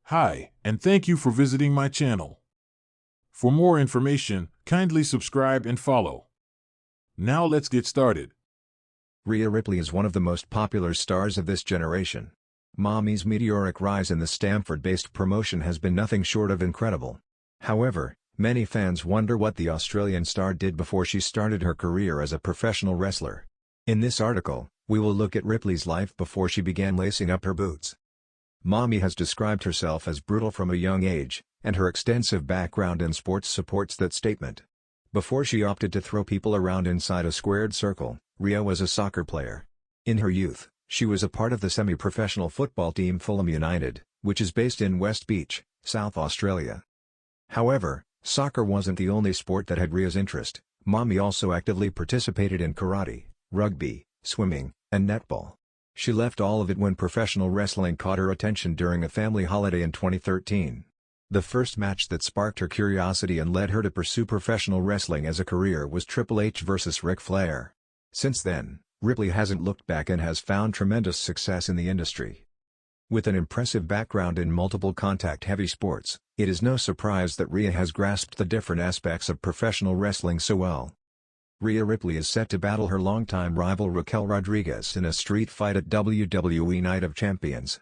Hi, and thank you for visiting my channel. For more information, kindly subscribe and follow. Now let's get started. Rhea Ripley is one of the most popular stars of this generation. Mommy's meteoric rise in the Stamford-based promotion has been nothing short of incredible. However, many fans wonder what the Australian star did before she started her career as a professional wrestler. In this article, we will look at Ripley's life before she began lacing up her boots. Mommy has described herself as brutal from a young age, and her extensive background in sports supports that statement. Before she opted to throw people around inside a squared circle, Rhea was a soccer player. In her youth, she was a part of the semi-professional football team Fulham United, which is based in West Beach, South Australia. However, soccer wasn't the only sport that had Rhea's interest. Mommy also actively participated in karate, rugby, swimming, and netball. She left all of it when professional wrestling caught her attention during a family holiday in 2013. The first match that sparked her curiosity and led her to pursue professional wrestling as a career was Triple H vs. Ric Flair. Since then, Ripley hasn't looked back and has found tremendous success in the industry. With an impressive background in multiple contact-heavy sports, it is no surprise that Rhea has grasped the different aspects of professional wrestling so well. Rhea Ripley is set to battle her longtime rival Raquel Rodriguez in a street fight at WWE Night of Champions.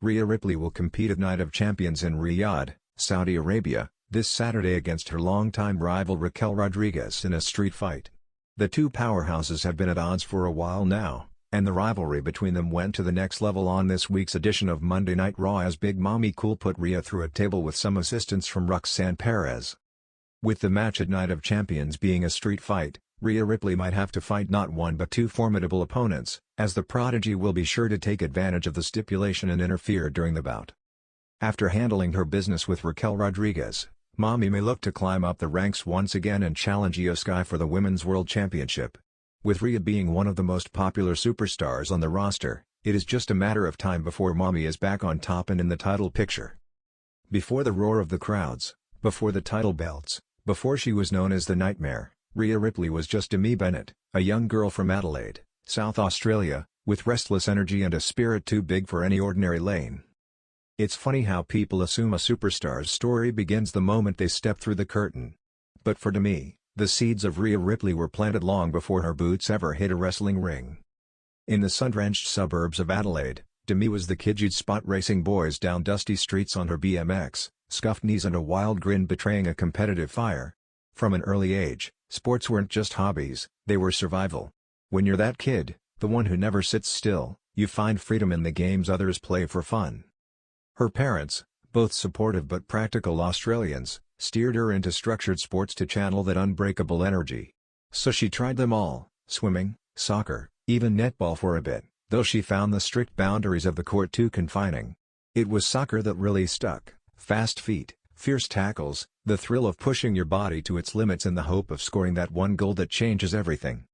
Rhea Ripley will compete at Night of Champions in Riyadh, Saudi Arabia, this Saturday against her longtime rival Raquel Rodriguez in a street fight. The two powerhouses have been at odds for a while now, and the rivalry between them went to the next level on this week's edition of Monday Night Raw as Big Mommy Cool put Rhea through a table with some assistance from Roxanne Perez. With the match at Night of Champions being a street fight, Rhea Ripley might have to fight not one but two formidable opponents, as the prodigy will be sure to take advantage of the stipulation and interfere during the bout. After handling her business with Raquel Rodriguez, Mommy may look to climb up the ranks once again and challenge Io Sky for the Women's World Championship. With Rhea being one of the most popular superstars on the roster, it is just a matter of time before Mommy is back on top and in the title picture. Before the roar of the crowds, before the title belts, before she was known as the Nightmare, Rhea Ripley was just Demi Bennett, a young girl from Adelaide, South Australia, with restless energy and a spirit too big for any ordinary lane. It's funny how people assume a superstar's story begins the moment they step through the curtain. But for Demi, the seeds of Rhea Ripley were planted long before her boots ever hit a wrestling ring. In the sun-drenched suburbs of Adelaide, Demi was the kid you'd spot racing boys down dusty streets on her BMX, scuffed knees and a wild grin betraying a competitive fire. From an early age, sports weren't just hobbies, they were survival. When you're that kid, the one who never sits still, you find freedom in the games others play for fun. Her parents, both supportive but practical Australians, steered her into structured sports to channel that unbreakable energy. So she tried them all, swimming, soccer, even netball for a bit, though she found the strict boundaries of the court too confining. It was soccer that really stuck: fast feet, fierce tackles, the thrill of pushing your body to its limits in the hope of scoring that one goal that changes everything.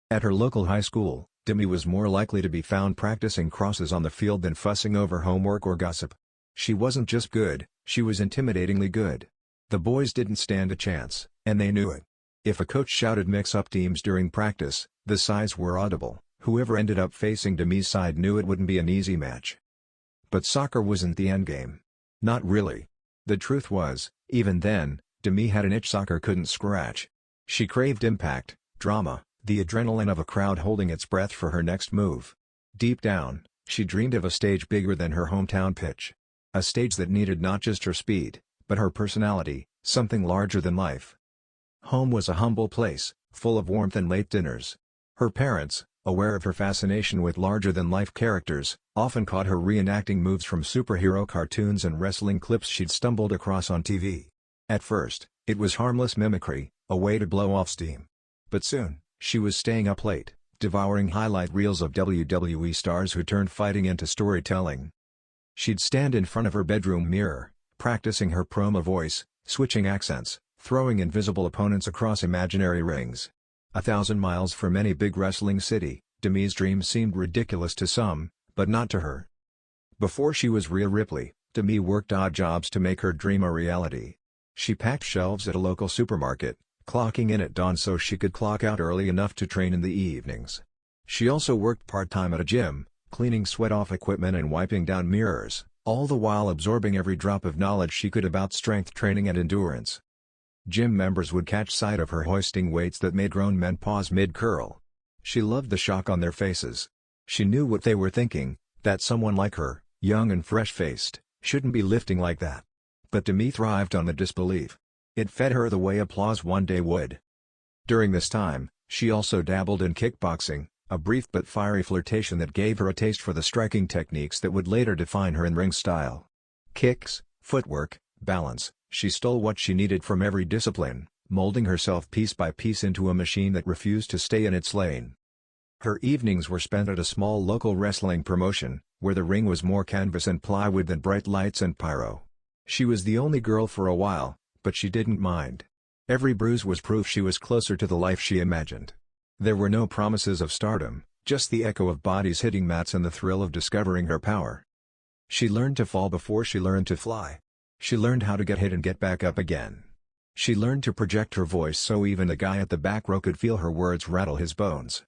At her local high school, Demi was more likely to be found practicing crosses on the field than fussing over homework or gossip. She wasn't just good, she was intimidatingly good. The boys didn't stand a chance, and they knew it. If a coach shouted mix-up teams during practice, the sighs were audible. Whoever ended up facing Demi's side knew it wouldn't be an easy match. But soccer wasn't the endgame. Not really. The truth was, even then, Demi had an itch soccer couldn't scratch. She craved impact, drama, the adrenaline of a crowd holding its breath for her next move. Deep down, she dreamed of a stage bigger than her hometown pitch. A stage that needed not just her speed, but her personality, something larger than life. Home was a humble place, full of warmth and late dinners. Her parents, aware of her fascination with larger-than-life characters, often caught her reenacting moves from superhero cartoons and wrestling clips she'd stumbled across on TV. At first, it was harmless mimicry, a way to blow off steam. But soon, she was staying up late, devouring highlight reels of WWE stars who turned fighting into storytelling. She'd stand in front of her bedroom mirror, practicing her promo voice, switching accents, throwing invisible opponents across imaginary rings. 1,000 miles from any big wrestling city, Demi's dream seemed ridiculous to some, but not to her. Before she was Rhea Ripley, Demi worked odd jobs to make her dream a reality. She packed shelves at a local supermarket, clocking in at dawn so she could clock out early enough to train in the evenings. She also worked part-time at a gym, cleaning sweat-off equipment and wiping down mirrors, all the while absorbing every drop of knowledge she could about strength training and endurance. Gym members would catch sight of her hoisting weights that made grown men pause mid-curl. She loved the shock on their faces. She knew what they were thinking, that someone like her, young and fresh-faced, shouldn't be lifting like that. But Demi thrived on the disbelief. It fed her the way applause one day would. During this time, she also dabbled in kickboxing, a brief but fiery flirtation that gave her a taste for the striking techniques that would later define her in-ring style. Kicks, footwork, balance, she stole what she needed from every discipline, molding herself piece by piece into a machine that refused to stay in its lane. Her evenings were spent at a small local wrestling promotion, where the ring was more canvas and plywood than bright lights and pyro. She was the only girl for a while, but she didn't mind. Every bruise was proof she was closer to the life she imagined. There were no promises of stardom, just the echo of bodies hitting mats and the thrill of discovering her power. She learned to fall before she learned to fly. She learned how to get hit and get back up again. She learned to project her voice so even the guy at the back row could feel her words rattle his bones.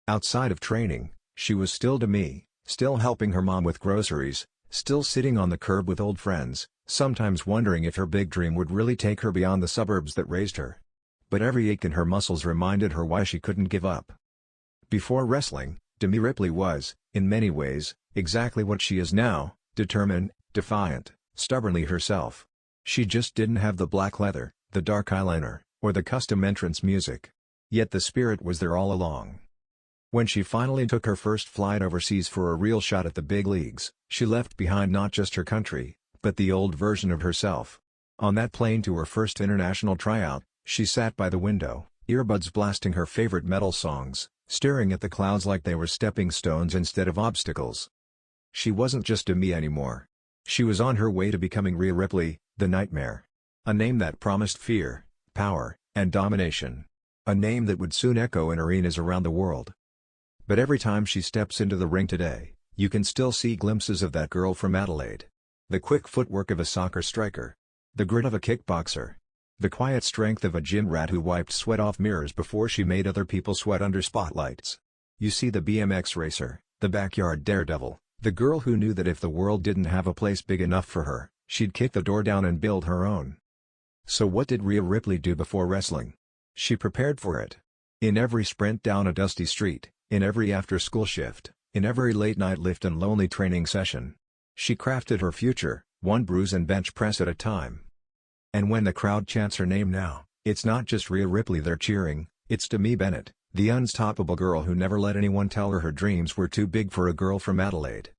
Outside of training, she was still Demi, still helping her mom with groceries, still sitting on the curb with old friends, sometimes wondering if her big dream would really take her beyond the suburbs that raised her. But every ache in her muscles reminded her why she couldn't give up. Before wrestling, Rhea Ripley was, in many ways, exactly what she is now, determined, defiant, stubbornly herself. She just didn't have the black leather, the dark eyeliner, or the custom entrance music. Yet the spirit was there all along. When she finally took her first flight overseas for a real shot at the big leagues, she left behind not just her country, but the old version of herself. On that plane to her first international tryout, she sat by the window, earbuds blasting her favorite metal songs, staring at the clouds like they were stepping stones instead of obstacles. She wasn't just Demi anymore. She was on her way to becoming Rhea Ripley, the Nightmare. A name that promised fear, power, and domination. A name that would soon echo in arenas around the world. But every time she steps into the ring today, you can still see glimpses of that girl from Adelaide. The quick footwork of a soccer striker. The grit of a kickboxer. The quiet strength of a gym rat who wiped sweat off mirrors before she made other people sweat under spotlights. You see the BMX racer, the backyard daredevil, the girl who knew that if the world didn't have a place big enough for her, she'd kick the door down and build her own. So what did Rhea Ripley do before wrestling? She prepared for it. In every sprint down a dusty street, in every after-school shift, in every late-night lift and lonely training session. She crafted her future, one bruise and bench press at a time. And when the crowd chants her name now, it's not just Rhea Ripley they're cheering, it's Demi Bennett, the unstoppable girl who never let anyone tell her her dreams were too big for a girl from Adelaide.